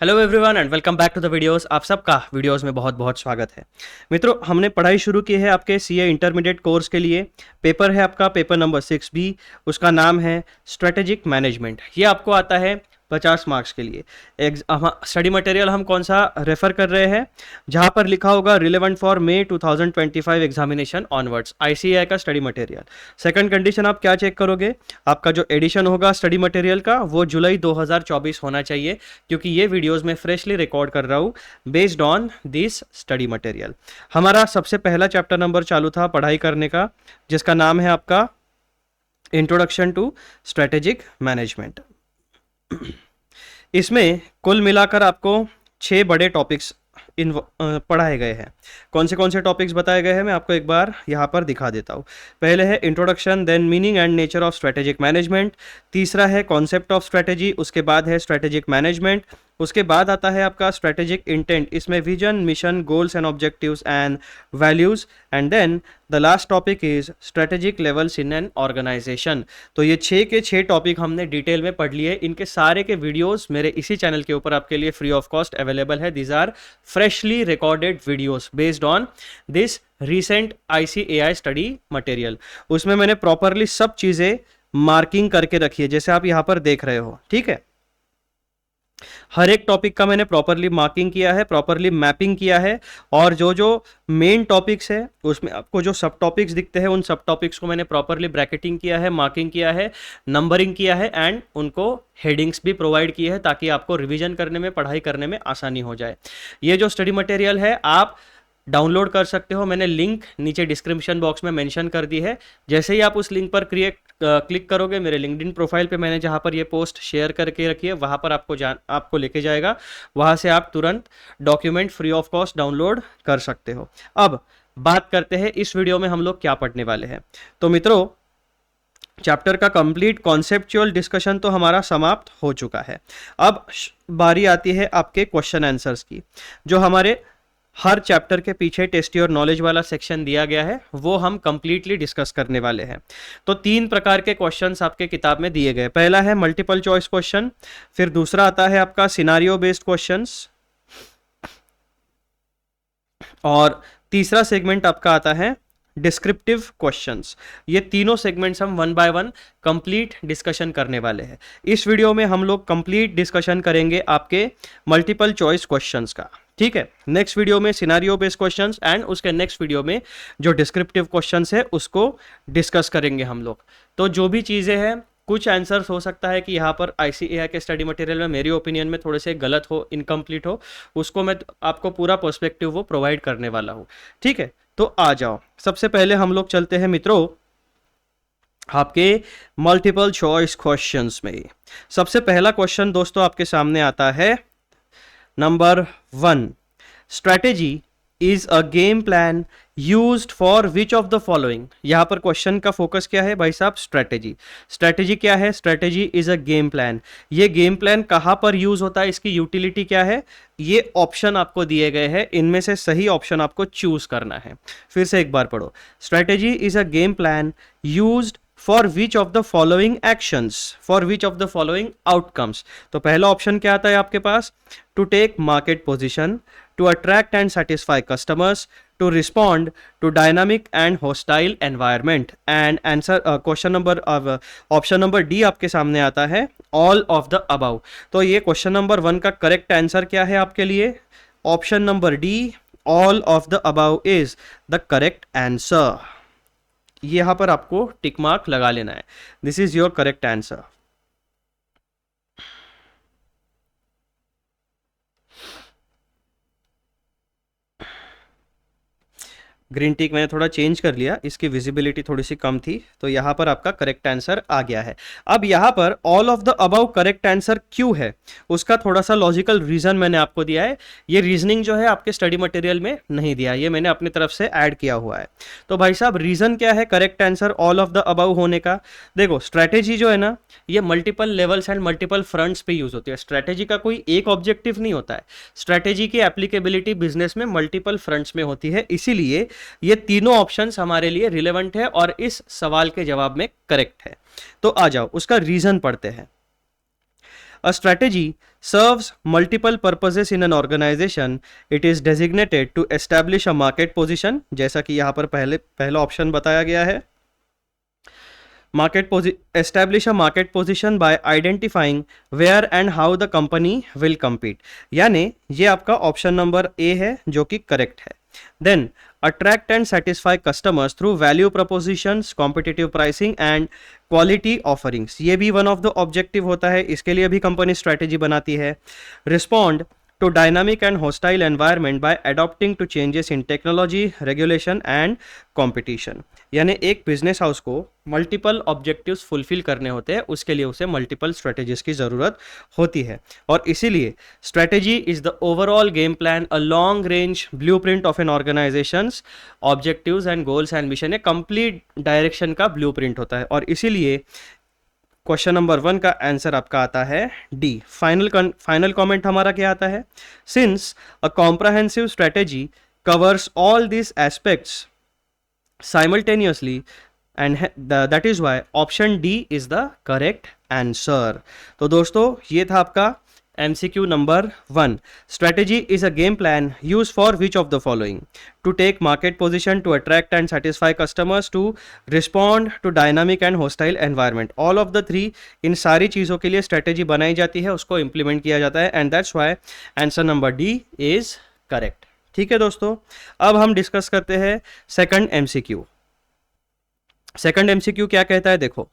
Hello everyone and welcome back to the videos. आप सबका videos में बहुत बहुत स्वागत है। मित्रों, हमने पढ़ाई शुरू की है आपके सीए इंटरमीडिएट कोर्स के लिए। पेपर है आपका पेपर नंबर 6B। उसका नाम है स्ट्रेटेजिक मैनेजमेंट। ये आपको आता है 50 मार्क्स के लिए। स्टडी मटेरियल हम कौन सा रेफर कर रहे हैं, जहां पर लिखा होगा relevant for may 2025 examination onwards, ICAI का स्टडी मटेरियल। सेकंड कंडीशन आप क्या चेक करोगे, आपका जो एडिशन होगा स्टडी मटेरियल का वो जुलाई 2024 होना चाहिए, क्योंकि ये वीडियोस में फ्रेशली रिकॉर्ड कर रहा हूँ based on this study material. हमारा सबसे पहला चैप्टर नंबर चालू था पढ़ाई करने का, जिसका नाम है आपका इंट्रोडक्शन टू स्ट्रेटेजिक मैनेजमेंट। इसमें कुल मिलाकर आपको 6 बड़े टॉपिक्स पढ़ाए गए हैं। कौन से टॉपिक्स बताए गए हैं मैं आपको एक बार यहाँ पर दिखा देता हूँ। पहले है introduction, then meaning and nature of strategic management. तीसरा है कॉन्सेप्ट ऑफ स्ट्रेटेजी, उसके बाद है स्ट्रेटेजिक मैनेजमेंट। उसके बाद आता है आपका स्ट्रेटेजिक इंटेंट, इसमें vision, mission, goals and objectives and values. And then the last topic is strategic levels in an organization. तो ये 6 के 6 टॉपिक हमने डिटेल में पढ़ लिए। इनके सारे के वीडियोस मेरे इसी चैनल के ऊपर आपके लिए फ्री ऑफ कॉस्ट अवेलेबल है। These are freshly recorded videos based on this recent ICAI study material. उसमें मैंने प्रॉपरली सब चीजें मार्किंग करके रखी है, जैसे आप यहां पर देख रहे हो। ठीक है, हर एक टॉपिक का मैंने प्रॉपरली मार्किंग किया है, प्रॉपरली मैपिंग किया है, और जो जो मेन टॉपिक्स है उसमें आपको जो सब टॉपिक्स दिखते हैं उन सब टॉपिक्स को मैंने प्रॉपरली ब्रैकेटिंग किया है, मार्किंग किया है, नंबरिंग किया है एंड उनको हेडिंग्स भी प्रोवाइड किए हैं, ताकि आपको रिवीजन करने में, पढ़ाई करने में आसानी हो जाए। ये जो स्टडी मटेरियल है आप डाउनलोड कर सकते हो, मैंने लिंक नीचे डिस्क्रिप्शन बॉक्स में मेंशन कर दी है। जैसे ही आप उस लिंक पर क्लिक करोगे, मेरे लिंक्डइन प्रोफाइल पे मैंने जहाँ पर ये पोस्ट शेयर करके रखी है वहाँ पर आपको लेके जाएगा। वहाँ से आप तुरंत document free of cost download कर सकते हो। अब बात करते हैं इस वीडियो में हम लोग क्या पढ़ने वाले हैं। तो मित्रों, चैप्टर का कंप्लीट कॉन्सेप्चुअल डिस्कशन तो हमारा समाप्त हो चुका है। अब बारी आती है आपके क्वेश्चन आंसर्स की। जो हमारे हर चैप्टर के पीछे टेस्ट योर नॉलेज वाला सेक्शन दिया गया है वो हम कंप्लीटली डिस्कस करने वाले हैं। तो 3 प्रकार के क्वेश्चंस आपके किताब में दिए गए। पहला है मल्टीपल चॉइस क्वेश्चन, फिर दूसरा आता है आपका सिनारियो बेस्ड क्वेश्चंस, और तीसरा सेगमेंट आपका आता है डिस्क्रिप्टिव क्वेश्चंस। ये तीनों सेगमेंट्स हम 1 बाय 1 कंप्लीट डिस्कशन करने वाले हैं। इस वीडियो में हम लोग कंप्लीट डिस्कशन करेंगे आपके मल्टीपल चॉइस क्वेश्चंस का। ठीक है, नेक्स्ट वीडियो में सिनारियो बेस्ड क्वेश्चंस एंड उसके नेक्स्ट वीडियो में जो डिस्क्रिप्टिव क्वेश्चंस है उसको डिस्कस करेंगे हम लोग। तो जो भी चीज़ें हैं, कुछ आंसर्स हो सकता है कि यहाँ पर आईसीएआई के स्टडी मटेरियल में मेरी ओपिनियन में थोड़े से गलत हो, इनकम्प्लीट हो, उसको मैं आपको पूरा पर्सपेक्टिव वो प्रोवाइड करने वाला हूँ। ठीक है, तो आ जाओ। सबसे पहले हम लोग चलते हैं मित्रों आपके मल्टीपल चॉइस क्वेश्चंस में। सबसे पहला क्वेश्चन दोस्तों आपके सामने आता है number 1, strategy is a game plan used for which of the following. यहां पर क्वेश्चन का फोकस क्या है भाई साहब, स्ट्रैटेजी। स्ट्रैटेजी क्या है? Strategy is a game plan. ये गेम प्लान कहां पर यूज होता है, इसकी यूटिलिटी क्या है, ये ऑप्शन आपको दिए गए हैं, इनमें से सही ऑप्शन आपको चूज करना है। फिर से एक बार पढ़ो, strategy is a game plan used for which of the following actions, for which of the following outcomes. तो पहला ऑप्शन क्या आता है आपके पास, to take market position, to attract and satisfy customers, to respond to dynamic and hostile environment। and answer question number option number D आपके सामने आता है all of the above। तो ये क्वेश्चन नंबर 1 का करेक्ट आंसर क्या है आपके लिए, option number D, all of the above is the correct answer। यहां पर आपको टिक मार्क लगा लेना है, this is your correct answer. Green टिक मैंने थोड़ा चेंज कर लिया, इसकी विजिबिलिटी थोड़ी सी कम थी, तो यहाँ पर आपका करेक्ट आंसर आ गया है। अब यहाँ पर all of the above correct answer क्यों है, उसका थोड़ा सा लॉजिकल रीजन मैंने आपको दिया है। ये रीजनिंग जो है आपके स्टडी मटेरियल में नहीं दिया, ये मैंने अपनी तरफ से ऐड किया हुआ है। तो भाई साहब रीजन क्या है correct answer all of the above होने का? देखो, स्ट्रैटेजी जो है ना, ये multiple levels and multiple fronts पे यूज होती है। स्ट्रैटेजी का कोई एक ऑब्जेक्टिव नहीं होता है, स्ट्रैटेजी की एप्लीकेबिलिटी बिजनेस में मल्टीपल फ्रंट्स में होती है। इसीलिए ये तीनों ऑप्शंस हमारे लिए रिलेवेंट है और इस सवाल के जवाब में करेक्ट है। तो आ जाओ उसका रीजन पढ़ते हैं। A strategy serves multiple purposes in an organization. It is designated to establish a market position, जैसा कि यहाँ पर पहला ऑप्शन बताया गया है. Establish a market position by identifying where and how the company will compete. यानी ये आपका ऑप्शन नंबर ए है जो कि करेक्ट है. Then attract and satisfy customers through value propositions, competitive pricing and quality offerings. ये भी वन ऑफ द ऑब्जेक्टिव होता है, इसके लिए भी कंपनी स्ट्रैटेजी बनाती है. Respond to dynamic and hostile environment by adapting to changes in technology, regulation and competition. यानी एक बिजनेस हाउस को मल्टीपल ऑब्जेक्टिव्स फुलफिल करने होते हैं, उसके लिए उसे मल्टीपल स्ट्रेटेजीज की ज़रूरत होती है. और इसीलिए strategy is the overall game plan, a long range blueprint of an organization's objectives and goals and mission. ये कंप्लीट डायरेक्शन का ब्लूप्रिंट होता है. और इसीलिए क्वेश्चन नंबर 1 का आंसर आपका आता है डी. फाइनल कमेंट हमारा क्या आता है? Since a comprehensive strategy covers all this aspects simultaneously and that is why option D is the correct answer. तो दोस्तों ये था आपका MCQ number 1. Strategy is a game plan used for which of the following? To take market position, to attract and satisfy customers, to respond to dynamic and hostile environment. All of the three, इन सारी चीज़ों के लिए strategy बनाई जाती है, उसको implement किया जाता है and that's why answer number D is correct. ठीक है दोस्तों, अब हम डिस्कस करते हैं सेकंड एमसीक्यू. सेकंड एमसीक्यू क्या कहता है? देखो,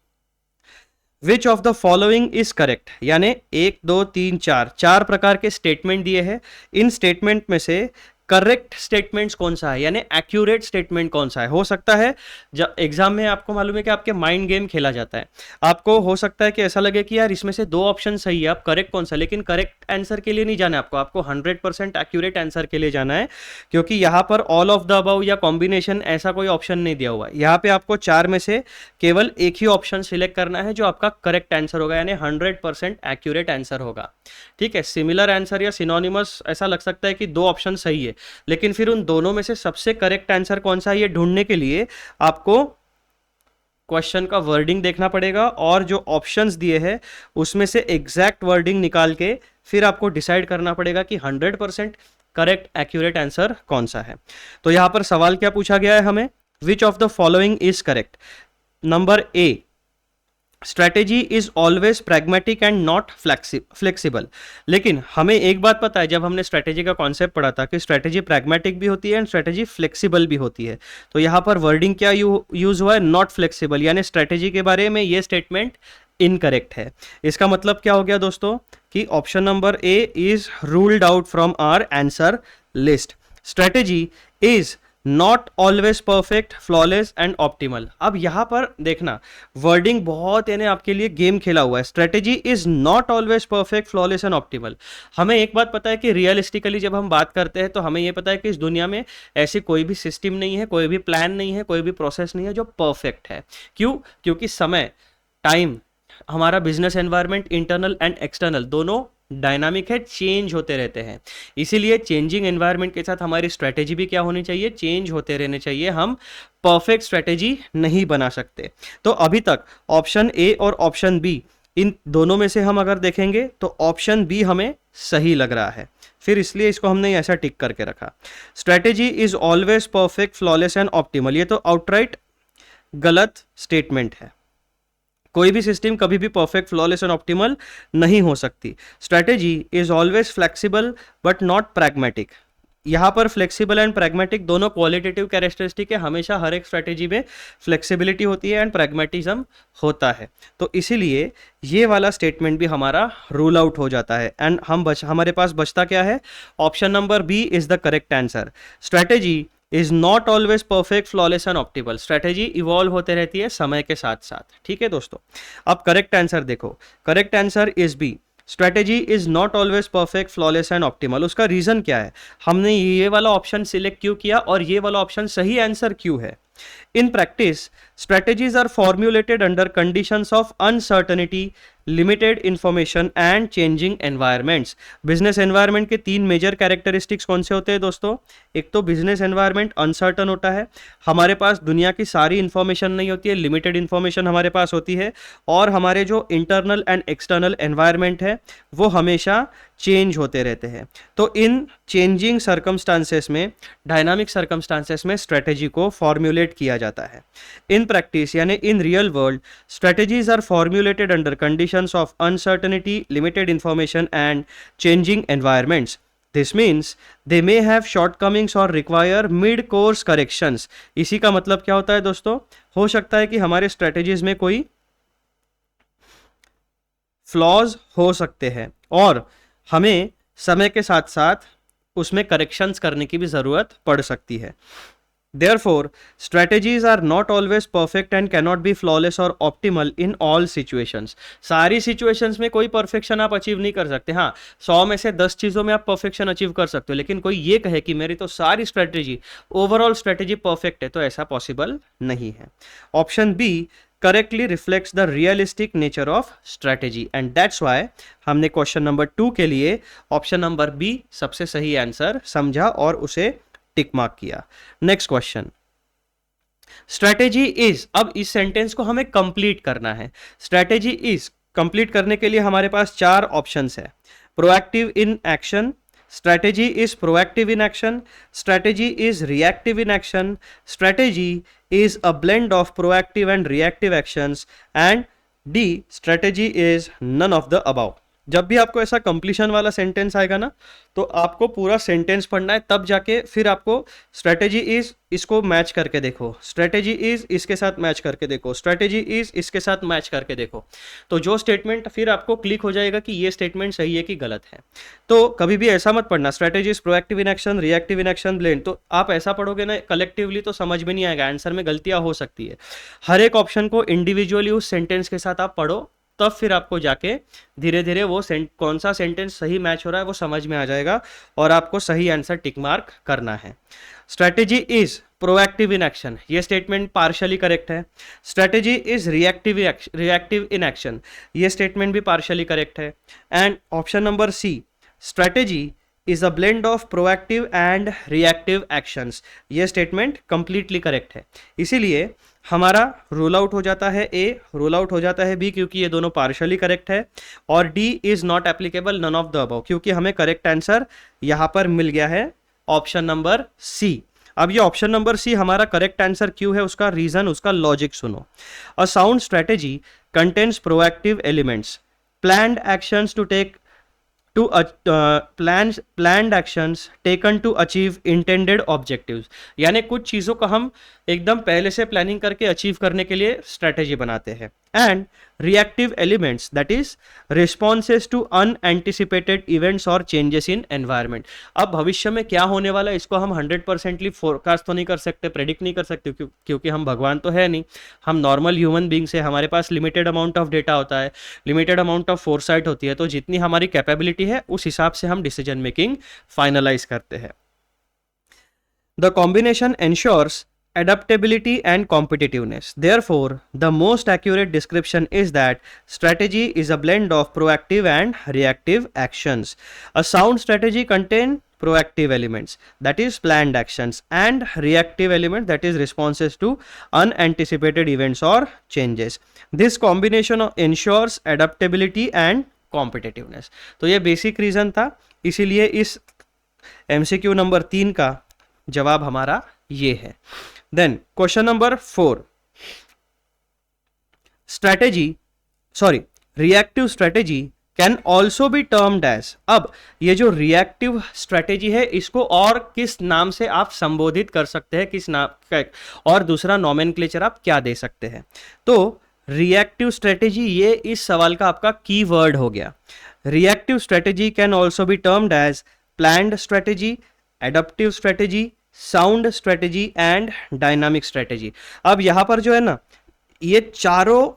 विच of the following is correct. यानी 1 2 3 4 प्रकार के स्टेटमेंट दिए हैं. इन स्टेटमेंट में से करेक्ट स्टेटमेंट्स कौन सा है, यानी एक्यूरेट स्टेटमेंट कौन सा है. हो सकता है जब एग्जाम में आपको मालूम है कि आपके माइंड गेम खेला जाता है, आपको हो सकता है कि ऐसा लगे कि यार इसमें से 2 ऑप्शन सही है, आप करेक्ट कौन सा. लेकिन करेक्ट आंसर के लिए नहीं जाना है आपको 100% एक्यूरेट आंसर के लिए जाना है, क्योंकि यहाँ पर ऑल ऑफ द अबव या कॉम्बिनेशन ऐसा कोई ऑप्शन नहीं दिया हुआ है. यहाँ पे आपको 4 में से केवल एक ही ऑप्शन सिलेक्ट करना है जो आपका करेक्ट आंसर होगा, यानी 100% एक्यूरेट आंसर होगा. ठीक है, सिमिलर आंसर या सिनोनिमस ऐसा लग सकता है कि 2 ऑप्शन सही है, लेकिन फिर उन दोनों में से सबसे करेक्ट आंसर कौन सा है ये ढूंढने के लिए आपको क्वेश्चन का वर्डिंग देखना पड़ेगा और जो ऑप्शंस दिए हैं उसमें से एग्जैक्ट वर्डिंग निकाल के फिर आपको डिसाइड करना पड़ेगा कि 100% करेक्ट एक्यूरेट आंसर कौन सा है. तो यहां पर सवाल क्या पूछा गया है हमें? विच of the following is correct. Number A, strategy is always pragmatic and not flexible. लेकिन हमें एक बात पता है, जब हमने स्ट्रैटेजी का कॉन्सेप्ट पढ़ा था कि स्ट्रैटेजी प्रैग्मेटिक भी होती है एंड स्ट्रैटेजी फ्लेक्सिबल भी होती है. तो यहाँ पर वर्डिंग क्या यूज हुआ है? Not flexible. यानी स्ट्रैटेजी के बारे में ये स्टेटमेंट इनकरेक्ट है. इसका मतलब क्या हो गया दोस्तों कि option number A is ruled out from our answer list. Strategy is not always perfect, flawless and optimal. अब यहां पर देखना, वर्डिंग बहुत यानी आपके लिए गेम खेला हुआ है. Strategy is not always perfect, flawless and optimal. हमें एक बात पता है कि रियलिस्टिकली जब हम बात करते हैं तो हमें यह पता है कि इस दुनिया में ऐसी कोई भी सिस्टम नहीं है, कोई भी प्लान नहीं है, कोई भी प्रोसेस नहीं है जो परफेक्ट है. क्यों? क्योंकि समय, टाइम, हमारा business environment internal and external दोनों डायनामिक है, चेंज होते रहते हैं. इसीलिए चेंजिंग एनवायरनमेंट के साथ हमारी स्ट्रैटेजी भी क्या होनी चाहिए? चेंज होते रहने चाहिए. हम परफेक्ट स्ट्रैटेजी नहीं बना सकते. तो अभी तक ऑप्शन ए और ऑप्शन बी, इन दोनों में से हम अगर देखेंगे तो ऑप्शन बी हमें सही लग रहा है, फिर इसलिए इसको हमने ऐसा टिक करके रखा. Strategy is always perfect, flawless and optimal, ये तो आउटराइट गलत स्टेटमेंट है. कोई भी सिस्टम कभी भी परफेक्ट, फ्लॉलेस एंड ऑप्टिमल नहीं हो सकती. Strategy is always flexible but not pragmatic. यहाँ पर फ्लेक्सिबल एंड प्रैग्मेटिक दोनों क्वालिटेटिव कैरेक्टरिस्टिक है. हमेशा हर एक स्ट्रैटेजी में फ्लेक्सिबिलिटी होती है एंड प्रैग्मेटिज्म होता है. तो इसीलिए ये वाला स्टेटमेंट भी हमारा रूल आउट हो जाता है एंड हमारे पास बचता क्या है? Option number B is the correct answer. Strategy is not always perfect, flawless and optimal. Strategy evolve होते रहती है समय के साथ साथ. ठीक है दोस्तों, अब करेक्ट आंसर देखो. Correct answer is B. Strategy is not always perfect, flawless and optimal. उसका रीजन क्या है? हमने ये वाला ऑप्शन सिलेक्ट क्यों किया और ये वाला ऑप्शन सही आंसर क्यों है? In practice, strategies are formulated under conditions of uncertainty, limited information and changing environments. Business environment के तीन मेजर कैरेक्टरिस्टिक्स कौन से होते हैं दोस्तों? एक तो बिजनेस एनवायरनमेंट अनसर्टन होता है, हमारे पास दुनिया की सारी इंफॉर्मेशन नहीं होती है, लिमिटेड इंफॉर्मेशन हमारे पास होती है, और हमारे जो इंटरनल एंड एक्सटर्नल एनवायरनमेंट है वो हमेशा चेंज होते रहते हैं। तो इन चेंजिंग सर्कमस्टांसेस में, डायनामिक सर्कमस्टांसेस में स्ट्रेटेजी को फॉर्म्युलेट किया जाता है। इन प्रैक्टिस यानी in real world, strategies are formulated under conditions of uncertainty, limited information and changing environments. This means they may have shortcomings or require mid-course corrections। इसी का मतलब क्या होता है दोस्तों? हो सकता है कि हमारे स्ट्रेटेजीज में कोई फ्लॉज हो सकते हैं और हमें समय के साथ साथ उसमें करेक्शंस करने की भी ज़रूरत पड़ सकती है। Therefore, strategies are not always perfect and cannot be flawless or optimal in all situations। सारी situations में कोई perfection आप अचीव नहीं कर सकते। हाँ, 100 में से 10 चीज़ों में आप perfection अचीव कर सकते हो, लेकिन कोई ये कहे कि मेरी तो सारी स्ट्रेटेजी, ओवरऑल स्ट्रेटेजी परफेक्ट है, तो ऐसा पॉसिबल नहीं है। Option B correctly reflects the realistic nature of strategy, and that's why हमने क्वेश्चन नंबर 2 के लिए ऑप्शन नंबर बी सबसे सही आंसर समझा और उसे टिक मार्क किया। नेक्स्ट क्वेश्चन, स्ट्रेटेजी इज, अब इस सेंटेंस को हमें कंप्लीट करना है। स्ट्रेटेजी इज कंप्लीट करने के लिए हमारे पास 4 ऑप्शंस है। Proactive in action, strategy is proactive in action, strategy is reactive in action, strategy is a blend of proactive and reactive actions, and D strategy is none of the above. जब भी आपको ऐसा completion वाला sentence आएगा ना, तो आपको पूरा सेंटेंस पढ़ना है, तब जाके फिर आपको स्ट्रेटेजी इज इसको मैच करके देखो, स्ट्रेटेजी इज इसके साथ मैच करके देखो, स्ट्रेटेजी इज इसके साथ मैच करके देखो, तो जो स्टेटमेंट फिर आपको क्लिक हो जाएगा कि ये स्टेटमेंट सही है कि गलत है। तो कभी भी ऐसा मत पढ़ना strategy is proactive in action, reactive in action, blend, तो आप ऐसा पढ़ोगे ना कलेक्टिवली तो समझ में नहीं आएगा, आंसर में गलतियां हो सकती है। हर एक ऑप्शन को इंडिविजुअली उस सेंटेंस के साथ आप पढ़ो, तब फिर आपको जाके धीरे धीरे वो कौन सा सेंटेंस सही मैच हो रहा है वो समझ में आ जाएगा और आपको सही आंसर टिक मार्क करना है। Strategy is proactive in action, ये स्टेटमेंट पार्शियली करेक्ट है। Strategy is reactive in action, ये स्टेटमेंट भी पार्शियली करेक्ट है। And option number C, strategy is a blend of proactive and reactive actions, ये statement completely correct है। इसीलिए हमारा rule out हो जाता है ए, रूल आउट हो जाता है बी, क्योंकि ये दोनों पार्शियली करेक्ट है, और D is not applicable, none of the above, क्योंकि हमें करेक्ट आंसर यहां पर मिल गया है ऑप्शन नंबर सी। अब ये ऑप्शन नंबर सी हमारा करेक्ट आंसर क्यों है, उसका रीजन, उसका लॉजिक सुनो। A sound strategy contains proactive elements, planned actions to take to planned actions taken to achieve intended objectives, यानी कुछ चीज़ों का हम एकदम पहले से प्लानिंग करके अचीव करने के लिए स्ट्रेटेजी बनाते हैं। And reactive elements, that is responses to unanticipated events और चेंजेस इन एनवायरनमेंट। अब भविष्य में क्या होने वाला है इसको हम 100% फोरकास्ट तो नहीं कर सकते, प्रेडिक्ट नहीं कर सकते, क्योंकि हम भगवान तो है नहीं, हम नॉर्मल ह्यूमन बींग्स है, हमारे पास लिमिटेड अमाउंट ऑफ डेटा होता है, लिमिटेड अमाउंट ऑफ फोरसाइट होती है, तो जितनी हमारी कैपेबिलिटी है उस हिसाब से हम डिसीजन मेकिंग फाइनलाइज करते हैं। The combination ensures adaptability and competitiveness. Therefore, the most accurate description is that strategy is a blend of proactive and reactive actions. A sound strategy contains proactive elements, that is planned actions, and reactive element, that is responses to unanticipated events or changes. This combination ensures adaptability and competitiveness. तो ये basic reason था, इसीलिए इस MCQ number 3 का जवाब हमारा ये है। Then question number 4, reactive strategy can also be termed as, अब ये जो reactive strategy है इसको और किस नाम से आप संबोधित कर सकते हैं, किस नाम और दूसरा nomenclature आप क्या दे सकते हैं। तो reactive strategy ये इस सवाल का आपका की वर्ड हो गया। Reactive strategy can also be termed as planned strategy, adaptive strategy, sound strategy and dynamic strategy. अब यहां पर जो है ना, ये चारों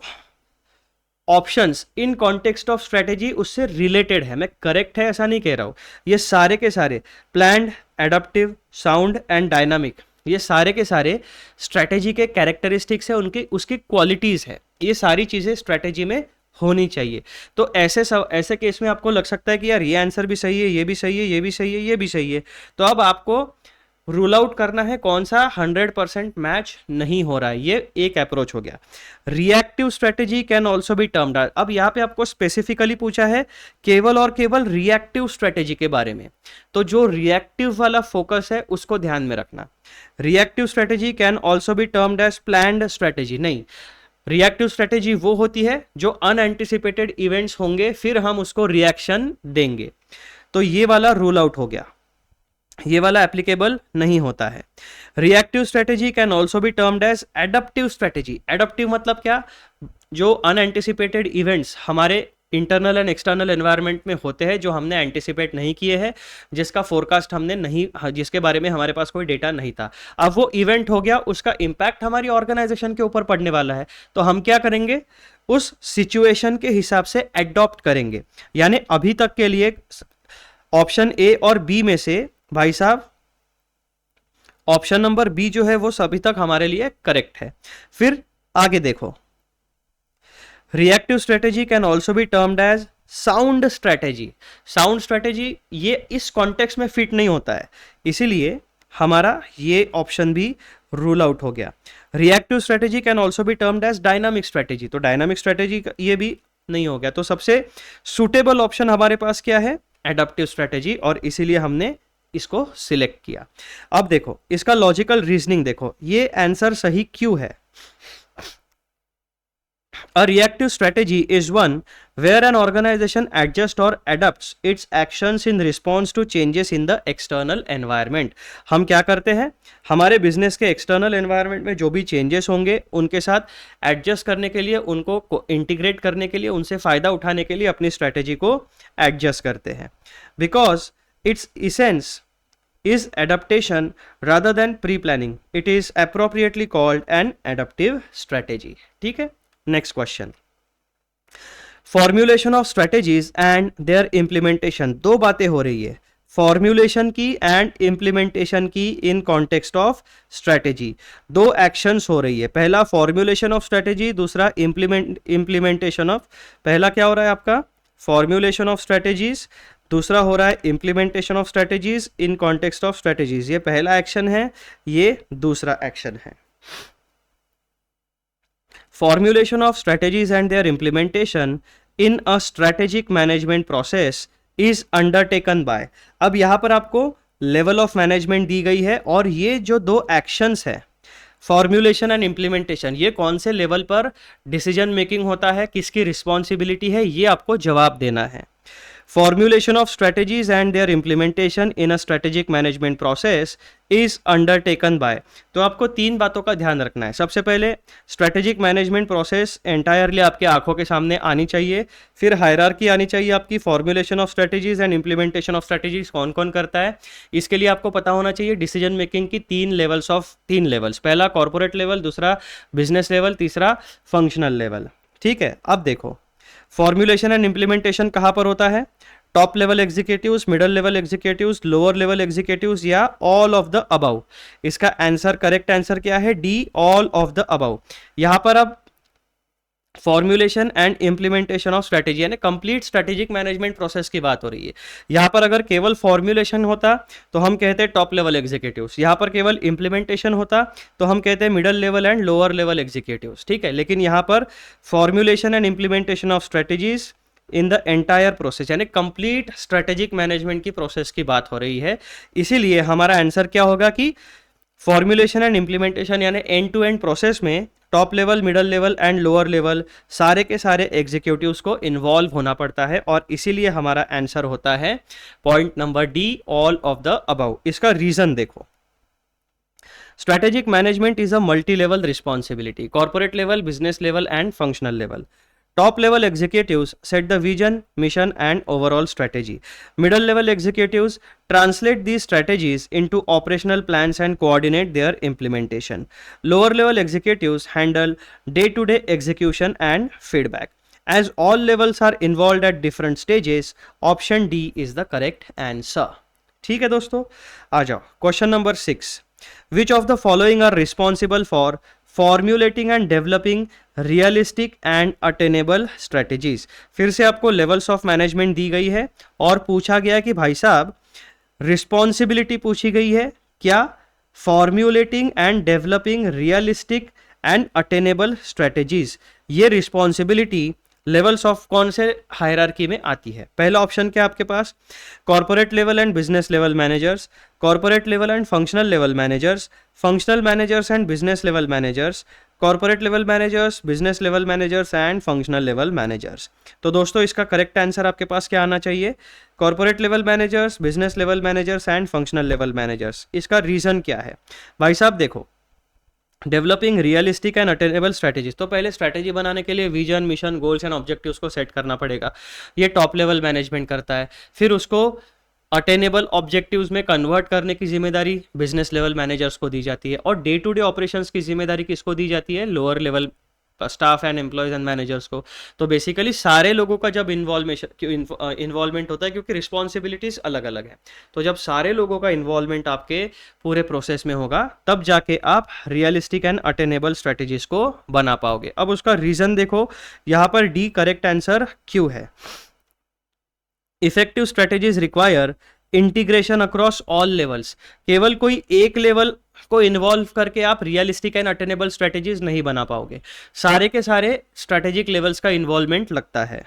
options in context of strategy उससे रिलेटेड है, मैं करेक्ट है ऐसा नहीं कह रहा हूं, ये सारे के सारे planned, adaptive, sound and dynamic, ये सारे के सारे स्ट्रेटेजी के कैरेक्टरिस्टिक्स है, उनकी उसकी क्वालिटीज है, ये सारी चीजें स्ट्रेटेजी में होनी चाहिए। तो ऐसे केस में आपको लग सकता है कि यार ये आंसर भी सही है, ये भी सही है, ये भी सही है, ये भी सही है, तो अब आपको रूल आउट करना है कौन सा 100% मैच नहीं हो रहा है। ये एक अप्रोच हो गया। Reactive strategy can also be termed, अब यहां पे आपको स्पेसिफिकली पूछा है केवल और केवल रिएक्टिव स्ट्रेटेजी के बारे में, तो जो रिएक्टिव वाला फोकस है उसको ध्यान में रखना। Reactive strategy can also be termed as planned strategy, नहीं, रिएक्टिव स्ट्रेटेजी वो होती है जो अनएंटिसिपेटेड इवेंट्स होंगे फिर हम उसको रिएक्शन देंगे, तो ये वाला रूल आउट हो गया, ये वाला एप्लीकेबल नहीं होता है। Reactive strategy can also be termed as adaptive strategy. Adaptive मतलब क्या, जो अनएंटिसिपेटेड इवेंट्स हमारे इंटरनल एंड एक्सटर्नल एनवायरनमेंट में होते हैं जो हमने एंटिसिपेट नहीं किए हैं, जिसका फोरकास्ट हमने नहीं, जिसके बारे में हमारे पास कोई डेटा नहीं था, अब वो इवेंट हो गया, उसका इंपैक्ट हमारी ऑर्गेनाइजेशन के ऊपर पड़ने वाला है, तो हम क्या करेंगे, उस सिचुएशन के हिसाब से एडॉप्ट करेंगे। यानी अभी तक के लिए ऑप्शन ए और बी में से भाई साहब ऑप्शन नंबर बी जो है वो सभी तक हमारे लिए करेक्ट है। फिर आगे देखो, reactive strategy can also be termed as sound strategy. Sound strategy ये इस कॉन्टेक्स्ट में फिट नहीं होता है, इसीलिए हमारा ये ऑप्शन भी रूल आउट हो गया। Reactive strategy can also be termed as dynamic strategy, तो डायनामिक स्ट्रेटेजी ये भी नहीं हो गया, तो सबसे सुटेबल ऑप्शन हमारे पास क्या है, एडप्टिव स्ट्रेटेजी, और इसीलिए हमने इसको सिलेक्ट किया। अब देखो इसका लॉजिकल रीजनिंग देखो, ये आंसर सही क्यों है। A reactive strategy is one where an organization adjusts or adapts its actions in response to changes in the external environment। हम क्या करते हैं, हमारे बिजनेस के एक्सटर्नल एनवायरनमेंट में जो भी चेंजेस होंगे उनके साथ एडजस्ट करने के लिए, उनको इंटीग्रेट करने के लिए, उनसे फायदा उठाने के लिए अपनी स्ट्रेटेजी को एडजस्ट करते हैं। Because its essence is adaptation rather than pre-planning, it is appropriately called an adaptive strategy। ठीक है, next question, formulation of strategies and their implementation। दो बातें हो रही है, फॉर्म्यूलेशन की एंड इम्प्लीमेंटेशन की इन कॉन्टेक्स्ट ऑफ स्ट्रेटेजी। दो एक्शंस हो रही है, पहला फॉर्म्यूलेशन ऑफ स्ट्रेटेजी, दूसरा इम्प्लीमेंटेशन ऑफ। पहला क्या हो रहा है आपका, फॉर्म्यूलेशन ऑफ स्ट्रेटेजीज, दूसरा हो रहा है implementation of strategies in context of strategies. ये पहला एक्शन है, ये दूसरा एक्शन है। Formulation of strategies and their implementation in a strategic management process is undertaken by. अब यहां पर आपको लेवल ऑफ मैनेजमेंट दी गई है, और ये जो दो एक्शंस है फॉर्म्यूलेशन एंड इम्प्लीमेंटेशन, ये कौन से लेवल पर डिसीजन मेकिंग होता है, किसकी रिस्पॉन्सिबिलिटी है, ये आपको जवाब देना है। Formulation of strategies and their implementation in a strategic management process is undertaken by। तो आपको तीन बातों का ध्यान रखना है। सबसे पहले स्ट्रेटेजिक मैनेजमेंट प्रोसेस एंटायरली आपके आंखों के सामने आनी चाहिए, फिर हायरार्की आनी चाहिए आपकी, formulation of strategies and implementation of strategies कौन कौन करता है, इसके लिए आपको पता होना चाहिए डिसीजन मेकिंग की तीन लेवल्स, पहला कॉर्पोरेट लेवल, दूसरा बिजनेस लेवल, तीसरा फंक्शनल लेवल। ठीक है, अब देखो फॉर्म्यूलेशन एंड इम्प्लीमेंटेशन कहाँ पर होता है, top level executives, middle level executives, lower level executives, या ऑल ऑफ द अबव। इसका आंसर, करेक्ट आंसर क्या है, D, all of the above. यहां पर अब formulation and implementation of strategy यानी कंप्लीट स्ट्रेटेजिक मैनेजमेंट प्रोसेस की बात हो रही है। यहां पर अगर केवल फॉर्म्यूलेशन होता तो हम कहते हैं टॉप लेवल एग्जीक्यूटिव्स, यहां पर केवल इम्प्लीमेंटेशन होता तो हम कहते हैं middle level and lower level executives. ठीक है, लेकिन यहां पर formulation and implementation of strategies in the entire process यानी कंप्लीट स्ट्रेटेजिक मैनेजमेंट की प्रोसेस की बात हो रही है। इसीलिए हमारा आंसर क्या होगा कि फॉर्म्यूलेशन एंड इम्प्लीमेंटेशन यानी एंड टू एंड प्रोसेस में top level, middle level and lower level सारे के सारे एग्जीक्यूटिव्स को इन्वॉल्व होना पड़ता है, और इसीलिए हमारा आंसर होता है point number D, all of the above. इसका रीजन देखो, strategic management is a multi level responsibility, corporate level, business level and functional level. Top level executives set the vision, mission and overall strategy. Middle level executives translate these strategies into operational plans and coordinate their implementation. Lower level executives handle day-to-day execution and feedback. As all levels are involved at different stages, option D is the correct answer. ठीक है दोस्तों, आ जाओ question number 6। Which of the following are responsible for formulating and developing realistic and attainable strategies. फिर से आपको levels of management दी गई है और पूछा गया कि भाई साहब रिस्पॉन्सिबिलिटी पूछी गई है क्या, formulating and developing realistic and attainable strategies. ये रिस्पॉन्सिबिलिटी लेवल्स ऑफ कौन से हायरार्की में आती है? पहला ऑप्शन क्या आपके पास, corporate level and business level managers, corporate level and functional level managers, functional managers and business level managers, corporate level managers, business level managers and functional level managers. तो दोस्तों इसका करेक्ट आंसर आपके पास क्या आना चाहिए, corporate level managers, business level managers and functional level managers. इसका reason क्या है भाई साहब? देखो, developing realistic and attainable strategies, तो पहले स्ट्रैटेजी बनाने के लिए vision, mission, goals and objectives को सेट करना पड़ेगा। ये टॉप लेवल मैनेजमेंट करता है। फिर उसको अटेनेबल ऑब्जेक्टिव्स में कन्वर्ट करने की जिम्मेदारी बिजनेस लेवल मैनेजर्स को दी जाती है और डे टू डे ऑपरेशंस की जिम्मेदारी किसको दी जाती है, lower level staff and employees and managers को। तो बेसिकली सारे लोगों का जब इन्वॉल्वमेंट होता है, क्योंकि रिस्पॉन्सिबिलिटीज अलग अलग है, तो जब सारे लोगों का इन्वॉल्वमेंट आपके पूरे प्रोसेस में होगा तब जाके आप रियलिस्टिक एंड अटेनेबल स्ट्रेटेजीज को बना पाओगे। अब उसका रीजन देखो, यहाँ पर डी करेक्ट आंसर क्यों है। Effective strategies require integration across all levels. केवल कोई एक लेवल को इन्वॉल्व करके आप रियलिस्टिक एंड अटेनेबल स्ट्रेटेजीज नहीं बना पाओगे, सारे के सारे स्ट्रेटेजिक लेवल्स का इन्वॉल्वमेंट लगता है।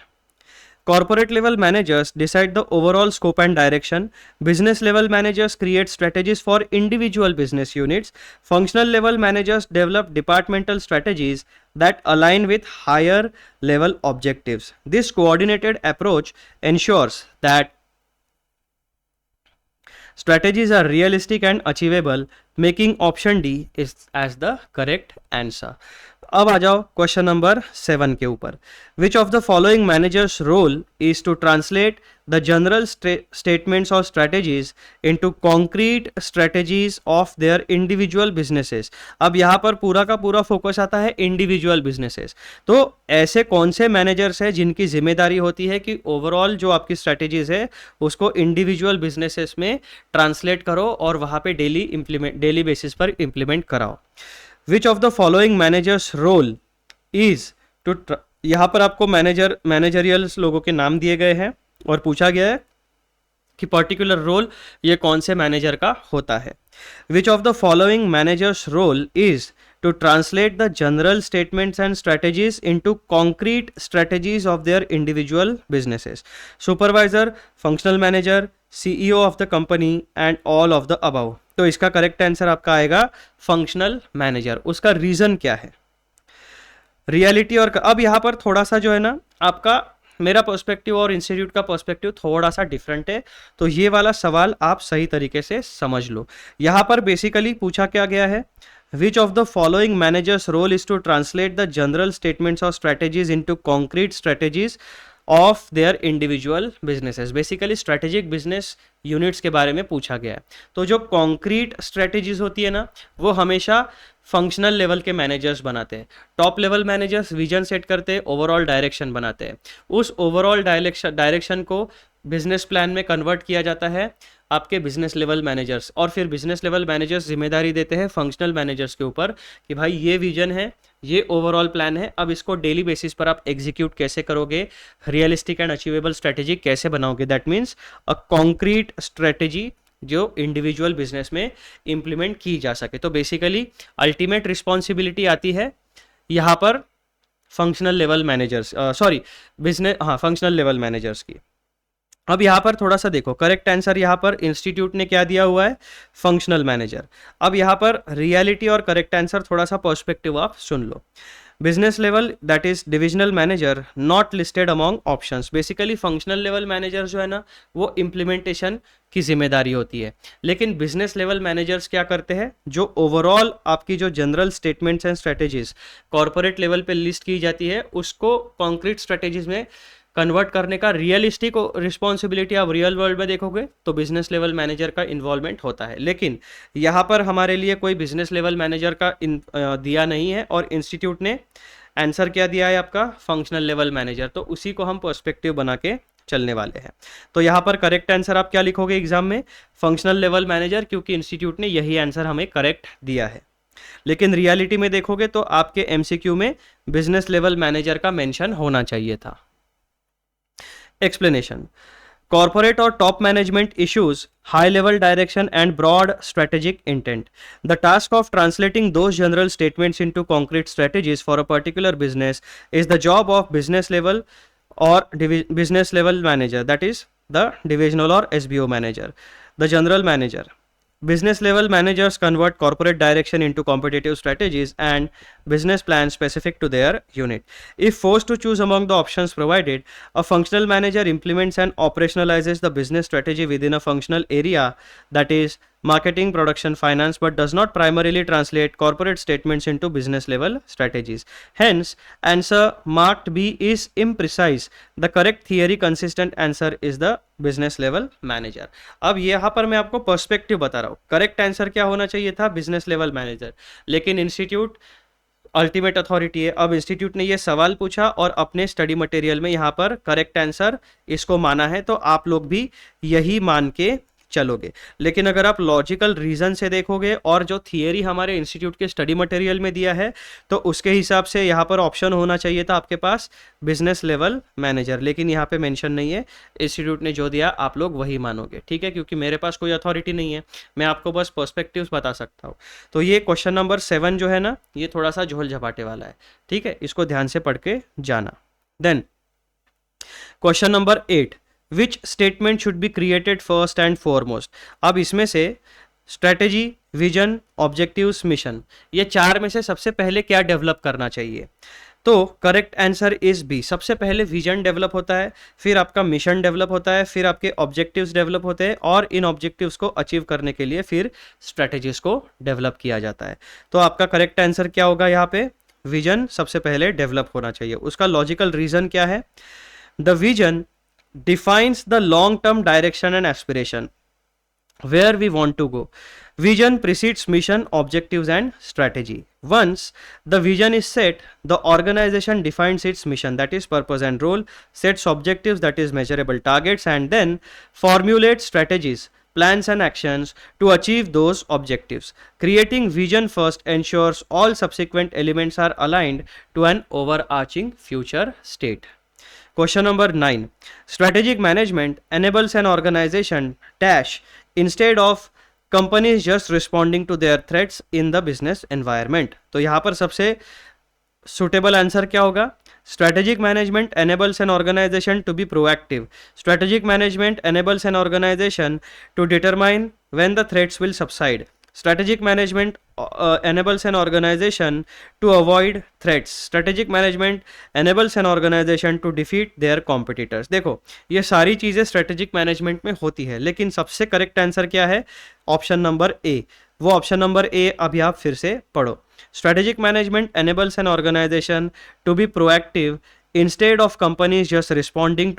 Corporate level managers decide the overall scope and direction. Business level managers create strategies for individual business units. Functional level managers develop departmental strategies that align with higher level objectives. This coordinated approach ensures that strategies are realistic and achievable, making option D is as the correct answer. अब आ जाओ question number 7 के ऊपर। Which of the following managers role is to translate the general statements और strategies into concrete strategies of their individual businesses. अब यहाँ पर पूरा का पूरा फोकस आता है इंडिविजुअल बिजनेसेस। तो ऐसे कौन से मैनेजर्स हैं जिनकी जिम्मेदारी होती है कि ओवरऑल जो आपकी स्ट्रेटेजीज है उसको इंडिविजुअल बिजनेसेस में ट्रांसलेट करो और वहाँ पे डेली बेसिस पर इम्प्लीमेंट कराओ। Which of the following managers role is to, यहाँ पर आपको मैनेजरियल लोगों के नाम दिए गए हैं और पूछा गया है कि पर्टिकुलर रोल ये कौन से मैनेजर का होता है। Which of the following managers role is to translate the general statements and strategies into concrete strategies of their individual businesses. Supervisor, functional manager, CEO of the company and all of the above. तो इसका correct answer आपका आएगा functional manager. उसका reason क्या है, reality और अब यहाँ पर थोड़ा सा जो है ना आपका मेरा पर्सपेक्टिव और इंस्टीट्यूट का पर्सपेक्टिव थोड़ा सा डिफरेंट है, तो ये वाला सवाल आप सही तरीके से समझ लो। यहाँ पर बेसिकली पूछा क्या गया है, which of the following managers role is to translate the general statements और strategies into concrete strategies of their individual businesses. Basically strategic business units के बारे में पूछा गया है। तो जो कॉन्क्रीट स्ट्रेटेजीज होती है ना वो हमेशा फंक्शनल लेवल के मैनेजर्स बनाते हैं। Top level managers vision set करते हैं, ओवरऑल डायरेक्शन बनाते हैं। उस ओवरऑल डायरेक्शन को बिजनेस प्लान में कन्वर्ट किया जाता है आपके बिजनेस लेवल मैनेजर्स, और फिर बिजनेस लेवल मैनेजर्स जिम्मेदारी देते हैं फंक्शनल मैनेजर्स के ऊपर कि भाई ये विजन है, ये ओवरऑल प्लान है, अब इसको डेली बेसिस पर आप एग्जीक्यूट कैसे करोगे, रियलिस्टिक एंड अचीवेबल स्ट्रेटेजी कैसे बनाओगे। That means a concrete strategy जो इंडिविजुअल बिजनेस में इंप्लीमेंट की जा सके। तो बेसिकली अल्टीमेट रिस्पॉन्सिबिलिटी आती है यहाँ पर functional level managers functional level managers की। अब यहाँ पर थोड़ा सा देखो, करेक्ट आंसर यहाँ पर इंस्टीट्यूट ने क्या दिया हुआ है, फंक्शनल मैनेजर। अब यहाँ पर रियलिटी और करेक्ट आंसर थोड़ा सा पर्सपेक्टिव आप सुन लो। Business level that is divisional manager not listed among options. Basically functional level manager जो है ना वो इम्प्लीमेंटेशन की जिम्मेदारी होती है, लेकिन बिजनेस लेवल मैनेजर्स क्या करते हैं, जो ओवरऑल आपकी जो general statements and strategies corporate level पे लिस्ट की जाती है उसको कॉन्क्रीट स्ट्रेटेजीज में कन्वर्ट करने का रियलिस्टिक रिस्पॉन्सिबिलिटी आप रियल वर्ल्ड में देखोगे तो बिजनेस लेवल मैनेजर का इन्वॉल्वमेंट होता है। लेकिन यहाँ पर हमारे लिए कोई बिजनेस लेवल मैनेजर का दिया नहीं है और इंस्टीट्यूट ने आंसर क्या दिया है आपका, फंक्शनल लेवल मैनेजर। तो उसी को हम पर्सपेक्टिव बना के चलने वाले हैं। तो यहाँ पर करेक्ट आंसर आप क्या लिखोगे एग्जाम में, फंक्शनल लेवल मैनेजर, क्योंकि इंस्टीट्यूट ने यही आंसर हमें करेक्ट दिया है। लेकिन रियलिटी में देखोगे तो आपके एमसीक्यू में बिजनेस लेवल मैनेजर का मेंशन होना चाहिए था। Explanation. Corporate or top management issues high level direction and broad strategic intent. The task of translating those general statements into concrete strategies for a particular business is the job of business level or business level manager, that is the divisional or SBO manager, the general manager. Business level managers convert corporate direction into competitive strategies and business plans specific to their unit. If forced to choose among the options provided, a functional manager implements and operationalizes the business strategy within a functional area, that is marketing, production, finance, but does not primarily translate corporate statements into business level strategies. Hence, answer marked B is imprecise. The correct theory consistent answer is the business level manager. अब यहाँ पर मैं आपको perspective बता रहा हूँ, correct answer क्या होना चाहिए था, बिजनेस लेवल मैनेजर, लेकिन इंस्टीट्यूट अल्टीमेट अथॉरिटी है। अब इंस्टीट्यूट ने ये सवाल पूछा और अपने स्टडी मटेरियल में यहाँ पर करेक्ट आंसर इसको माना है, तो आप लोग भी यही मान के चलोगे। लेकिन अगर आप लॉजिकल रीजन से देखोगे और जो थियरी हमारे इंस्टीट्यूट के स्टडी मटेरियल में दिया है, तो उसके हिसाब से यहाँ पर ऑप्शन होना चाहिए था आपके पास बिजनेस लेवल मैनेजर, लेकिन यहाँ पे मेंशन नहीं है। इंस्टीट्यूट ने जो दिया आप लोग वही मानोगे, ठीक है, क्योंकि मेरे पास कोई अथॉरिटी नहीं है, मैं आपको बस पर्सपेक्टिव्स बता सकता हूँ। तो ये क्वेश्चन नंबर 7 जो है ना, ये थोड़ा सा झोल झपाटे वाला है, ठीक है, इसको ध्यान से पढ़ के जाना। Then question number 8, which statement should be created first and foremost. अब इसमें से स्ट्रेटेजी, विजन, ऑब्जेक्टिव्स, मिशन, ये चार में से सबसे पहले क्या डेवलप करना चाहिए, तो करेक्ट आंसर इज बी। सबसे पहले विजन डेवलप होता है, फिर आपका मिशन डेवलप होता है, फिर आपके ऑब्जेक्टिव्स डेवलप होते हैं, और इन ऑब्जेक्टिव्स को अचीव करने के लिए फिर स्ट्रेटेजीज को डेवलप किया जाता है। तो आपका करेक्ट आंसर क्या होगा, यहाँ पे विजन सबसे पहले डेवलप होना चाहिए। उसका लॉजिकल रीजन क्या है, the vision defines the long term direction and aspiration where we want to go. Vision precedes mission, objectives and strategy. Once the vision is set, the organization defines its mission, that is purpose and role, sets objectives, that is measurable targets, and then formulates strategies, plans and actions to achieve those objectives. Creating vision first ensures all subsequent elements are aligned to an overarching future state. Question number 9. Strategic management enables an organization dash instead of companies just responding to their threats in the business environment. तो यहाँ पर सबसे suitable answer क्या होगा, strategic management enables an organization to be proactive. Strategic management enables an organization to determine when the threats will subside. Strategic management enables an organization to avoid threats. Strategic management enables an organization to defeat their competitors. देखो ये सारी चीज़ें strategic management में होती है, लेकिन सबसे correct answer क्या है, ऑप्शन नंबर ए। वो ऑप्शन नंबर ए अभी आप फिर से पढ़ो। Strategic management enables an organization to be proactive instead of companies just responding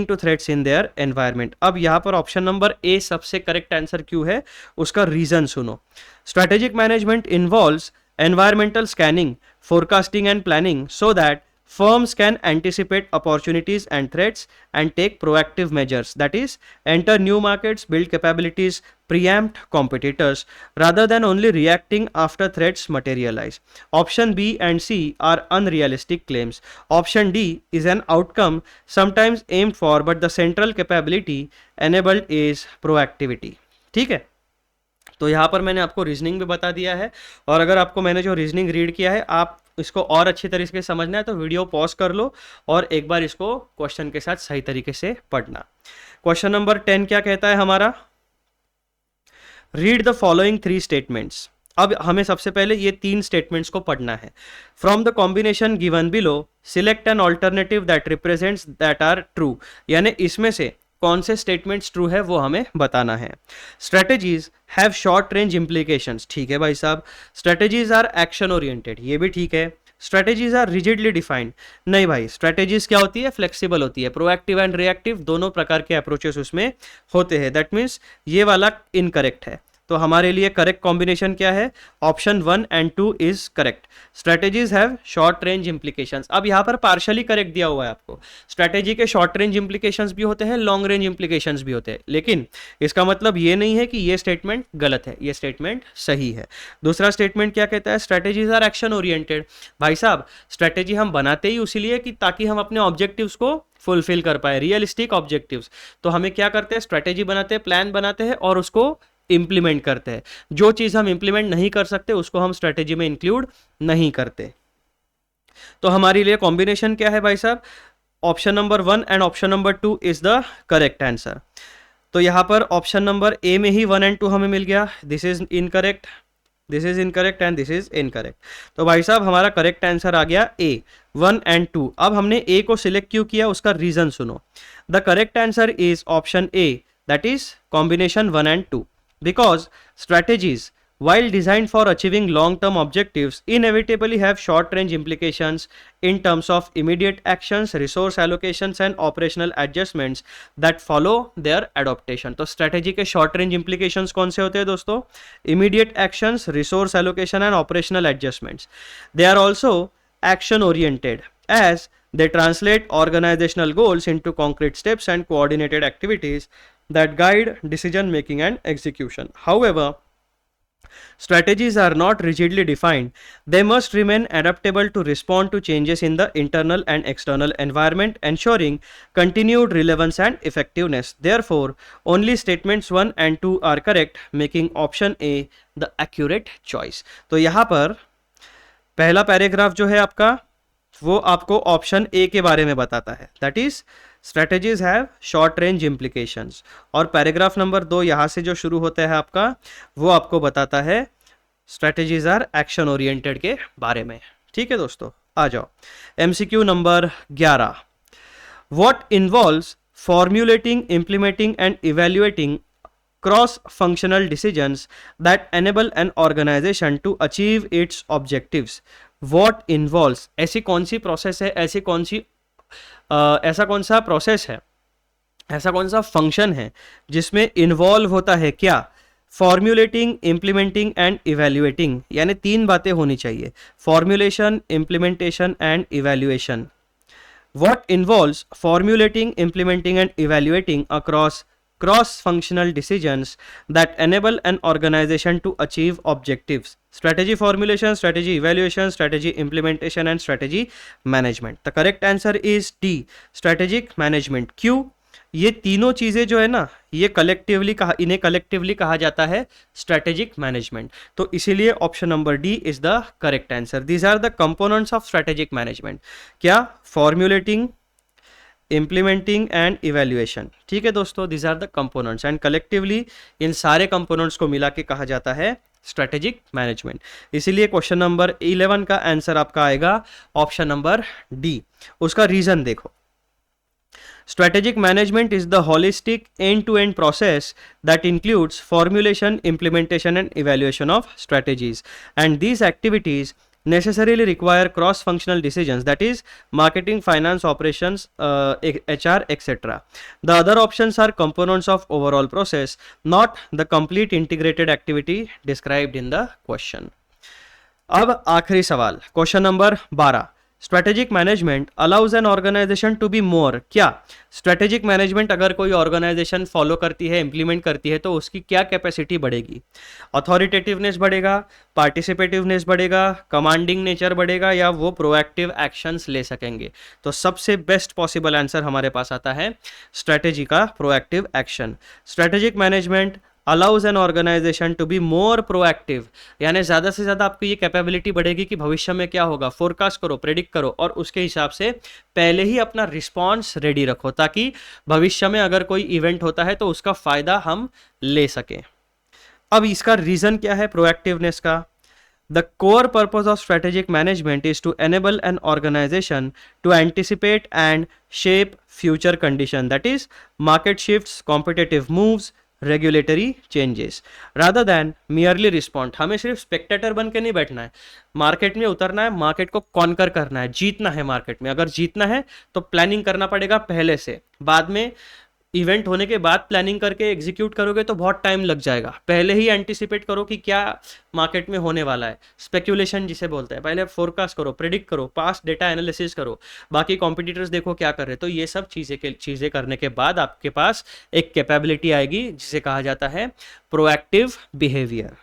to threats in their environment. अब यहाँ पर ऑप्शन नंबर ए सबसे करेक्ट आंसर क्यों है, उसका रीजन सुनो। Strategic management involves environmental scanning, forecasting and planning so that firms can anticipate opportunities and threats and take proactive measures, that is enter new markets, build capabilities, preempt competitors rather than only reacting after threats materialize. Option B and C are unrealistic claims. Option D is an outcome sometimes aimed for, but the central capability enabled is proactivity. ठीक है, तो यहाँ पर मैंने आपको reasoning भी बता दिया है, और अगर आपको मैंने जो रीजनिंग रीड किया है आप इसको और अच्छी तरीके से समझना है तो वीडियो पॉज कर लो और एक बार इसको क्वेश्चन के साथ सही तरीके से पढ़ना। क्वेश्चन नंबर 10 क्या कहता है हमारा, रीड द फॉलोइंग 3 स्टेटमेंट्स। अब हमें सबसे पहले ये 3 स्टेटमेंट्स को पढ़ना है। From the combination given below select an alternative that represents that are true, यानी इसमें से कौन से स्टेटमेंट्स ट्रू है वो हमें बताना है। Strategies have short range implications, ठीक है भाई साहब। स्ट्रेटेजीज आर एक्शन ओरिएंटेड, ये भी ठीक है। स्ट्रेटेजीज आर रिजिडली डिफाइंड, नहीं भाई, स्ट्रेटेजीज क्या होती है, फ्लेक्सिबल होती है। प्रोएक्टिव एंड रिएक्टिव दोनों प्रकार के अप्रोचेस उसमें होते हैं, दैट मीन्स ये वाला इनकरेक्ट है। तो हमारे लिए करेक्ट कॉम्बिनेशन क्या है? Option 1 and 2 is correct. Strategies have short range implications. अब यहाँ पर पार्शली करेक्ट दिया हुआ है आपको. स्ट्रेटेजी के शॉर्ट रेंज इंप्लीकेशंस भी होते हैं, लॉन्ग रेंज इंप्लीकेशंस भी होते हैं, लेकिन इसका मतलब ये नहीं है कि ये स्टेटमेंट गलत है, ये स्टेटमेंट सही है. दूसरा स्टेटमेंट क्या कहता है? Strategies are action oriented. भाई साहब, स्ट्रेटेजी हम बनाते ही उसीलिए कि ताकि हम अपने ऑब्जेक्टिव्स को फुलफिल कर पाए, रियलिस्टिक ऑब्जेक्टिव्स. तो हमें क्या करते हैं? स्ट्रेटेजी बनाते हैं, प्लान बनाते हैं और उसको इंप्लीमेंट करते हैं. जो चीज हम इंप्लीमेंट नहीं कर सकते उसको हम स्ट्रेटेजी में इंक्लूड नहीं करते. तो हमारे लिए कॉम्बिनेशन क्या है भाई साहब? Option number 1 and option number 2 is the correct answer. तो यहां पर ऑप्शन नंबर ए में ही 1 एंड 2 हमें मिल गया. This is incorrect, this is incorrect and this is incorrect. तो भाई साहब हमारा करेक्ट आंसर आ गया ए, 1 एंड 2. अब हमने ए को सिलेक्ट क्यों किया उसका रीजन सुनो. The correct answer is option A, that is combination 1 and 2. Because strategies while designed for achieving long-term objectives, inevitably have short-range implications in terms of immediate actions, resource allocations and operational adjustments that follow their adoption. तो strategy के short-range implications कौन से होते हैं दोस्तों? Immediate actions, resource allocation and operational adjustments. They are also action-oriented as they translate organizational goals into concrete steps and coordinated activities that guide decision-making and execution. However, strategies are not rigidly defined. They must remain adaptable to respond to changes in the internal and external environment, ensuring continued relevance and effectiveness. Therefore, only statements 1 and 2 are correct, making option A the accurate choice. तो यहाँ पर पहला paragraph जो है आपका वो आपको option A के बारे में बताता है, that is strategies have short range implications. और पैराग्राफ नंबर 2 यहाँ से जो शुरू होता है आपका वो आपको बताता है स्ट्रेटेजीज आर एक्शन ओरिएंटेड के बारे में. ठीक है दोस्तों, आ जाओ MCQ number 11. What involves formulating, implementing and evaluating cross-functional decisions that enable an organization to achieve its objectives. What involves, ऐसी कौन सी प्रोसेस है, ऐसी कौन सी ऐसा कौन सा प्रोसेस है, ऐसा कौन सा फंक्शन है जिसमें इन्वॉल्व होता है क्या? Formulating, implementing and evaluating. यानी 3 बातें होनी चाहिए, formulation, implementation and evaluation. What involves formulating, implementing and evaluating across cross-functional decisions that enable an organization to achieve objectives. Strategy formulation, strategy evaluation, strategy implementation and strategy management. The correct answer is D, strategic management. क्यों? ये तीनों चीजें जो है ना, ये इन्हें collectively कहा जाता है स्ट्रेटेजिक मैनेजमेंट. तो इसीलिए option number D is the correct answer. These are the components of strategic management. क्या? Formulating, implementing and evaluation. ठीक है दोस्तों, these are the components and collectively इन सारे कंपोनेंट्स को मिला के कहा जाता है स्ट्रेटेजिक मैनेजमेंट. इसीलिए क्वेश्चन नंबर 11 का आंसर आपका आएगा ऑप्शन नंबर डी. उसका रीजन देखो. Strategic management is the holistic end-to-end process that includes formulation, implementation and evaluation of strategies, and these activities necessarily require cross-functional decisions, that is marketing, finance, operations, HR, etc. The other options are components of overall process, not the complete integrated activity described in the question. अब आखिरी सवाल, question number 12. Strategic management allows an organization to be more. क्या strategic management अगर कोई organisation follow करती है, implement करती है, तो उसकी क्या कैपेसिटी बढ़ेगी? अथॉरिटेटिवनेस बढ़ेगा, पार्टिसिपेटिवनेस बढ़ेगा, कमांडिंग नेचर बढ़ेगा, या वो प्रोएक्टिव एक्शंस ले सकेंगे? तो सबसे बेस्ट पॉसिबल आंसर हमारे पास आता है स्ट्रेटेजी का proactive action. Strategic management allows an organization to be more proactive, यानी ज़्यादा से ज़्यादा आपकी ये कैपेबिलिटी बढ़ेगी कि भविष्य में क्या होगा, फोरकास्ट करो, प्रेडिक्ट करो और उसके हिसाब से पहले ही अपना रिस्पॉन्स रेडी रखो, ताकि भविष्य में अगर कोई इवेंट होता है तो उसका फ़ायदा हम ले सकें. अब इसका रीज़न क्या है प्रोएक्टिवनेस का? The core purpose of strategic management is to enable an organization to anticipate and shape future conditions, that is market shifts, competitive moves, regulatory changes, rather than merely respond. हमें सिर्फ Spectator बन के नहीं बैठना है, market में उतरना है, मार्केट को कॉन्कर करना है, जीतना है मार्केट में. अगर जीतना है तो प्लानिंग करना पड़ेगा पहले से, बाद में इवेंट होने के बाद प्लानिंग करके एग्जीक्यूट करोगे तो बहुत टाइम लग जाएगा। पहले ही एंटिसिपेट करो कि क्या मार्केट में होने वाला है, स्पेक्यूलेशन जिसे बोलते हैं। पहले फोरकास्ट करो, प्रिडिक्ट करो, पास्ट डेटा एनालिसिस करो, बाकी कॉम्पिटिटर्स देखो क्या कर रहे हैं। तो ये सब चीज़ें करने के बाद आपके पास एक कैपेबिलिटी आएगी जिसे कहा जाता है proactive behaviour.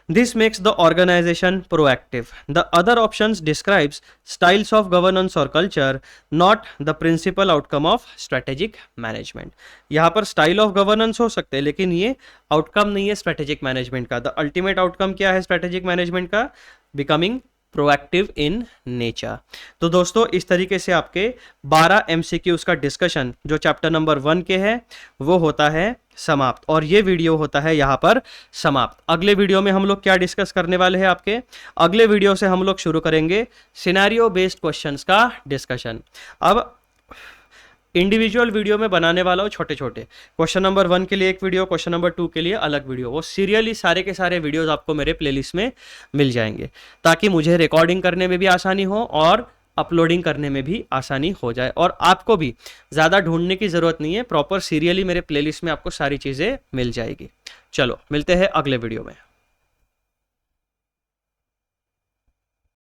This makes the organization proactive. The other options describes styles of governance or culture, not the principal outcome of strategic management. यहाँ पर स्टाइल ऑफ गवर्नेंस हो सकते हैं लेकिन ये आउटकम नहीं है स्ट्रेटेजिक मैनेजमेंट का। द अल्टीमेट आउटकम क्या है स्ट्रेटेजिक मैनेजमेंट का? Becoming proactive in nature. तो दोस्तों इस तरीके से आपके 12 MCQs का डिस्कशन जो चैप्टर नंबर 1 के है वो होता है समाप्त, और ये वीडियो होता है यहाँ पर समाप्त। अगले वीडियो में हम लोग क्या डिस्कस करने वाले हैं? आपके अगले वीडियो से हम लोग शुरू करेंगे सिनेरियो बेस्ड क्वेश्चंस का डिस्कशन। अब इंडिविजुअल वीडियो में बनाने वाला हूँ छोटे छोटे, क्वेश्चन नंबर 1 के लिए एक वीडियो, क्वेश्चन नंबर 2 के लिए अलग वीडियो। वो सीरियली सारे के सारे वीडियोस आपको मेरे प्लेलिस्ट में मिल जाएंगे ताकि मुझे रिकॉर्डिंग करने में भी आसानी हो और अपलोडिंग करने में भी आसानी हो जाए, और आपको भी ज़्यादा ढूंढने की ज़रूरत नहीं है। प्रॉपर सीरियली मेरे प्लेलिस्ट में आपको सारी चीज़ें मिल जाएगी। चलो मिलते हैं अगले वीडियो में।